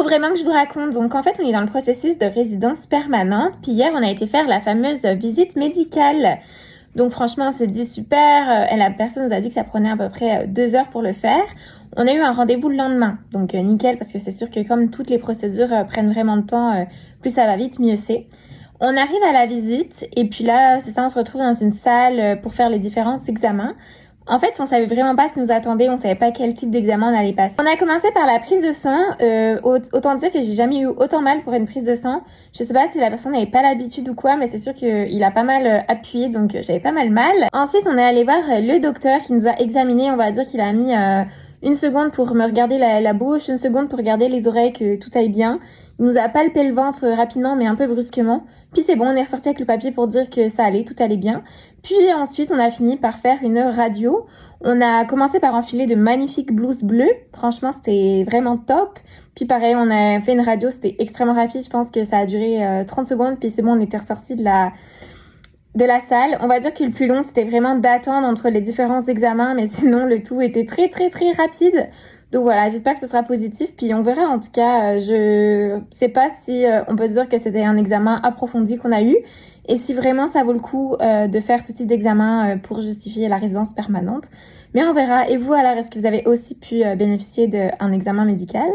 Faut vraiment que je vous raconte. Donc, en fait, on est dans le processus de résidence permanente. Puis hier, on a été faire la fameuse visite médicale. Donc, franchement, on s'est dit super. La personne nous a dit que ça prenait à peu près 2 heures pour le faire. On a eu un rendez-vous le lendemain. Donc, nickel, parce que c'est sûr que comme toutes les procédures prennent vraiment de temps, plus ça va vite, mieux c'est. On arrive à la visite et puis là, c'est ça, on se retrouve dans une salle pour faire les différents examens. En fait, on savait vraiment pas ce qui nous attendait, on savait pas quel type d'examen on allait passer. On a commencé par la prise de sang. Autant dire que j'ai jamais eu autant mal pour une prise de sang. Je sais pas si la personne n'avait pas l'habitude ou quoi, mais c'est sûr qu'il a pas mal appuyé, donc j'avais pas mal mal. Ensuite, on est allé voir le docteur qui nous a examiné. On va dire qu'il a mis 1 seconde pour me regarder la bouche, 1 seconde pour regarder les oreilles, que tout aille bien. Il nous a palpé le ventre rapidement, mais un peu brusquement. Puis c'est bon, on est ressorti avec le papier pour dire que ça allait, tout allait bien. Puis ensuite, on a fini par faire une radio. On a commencé par enfiler de magnifiques blouses bleues. Franchement, c'était vraiment top. Puis pareil, on a fait une radio, c'était extrêmement rapide. Je pense que ça a duré 30 secondes. Puis c'est bon, on était ressorti de la salle. On va dire que le plus long, c'était vraiment d'attendre entre les différents examens, mais sinon, le tout était très, très, très rapide. Donc voilà, j'espère que ce sera positif, puis on verra. En tout cas, je sais pas si on peut dire que c'était un examen approfondi qu'on a eu, et si vraiment ça vaut le coup de faire ce type d'examen pour justifier la résidence permanente. Mais on verra. Et vous alors, est-ce que vous avez aussi pu bénéficier d'un examen médical ?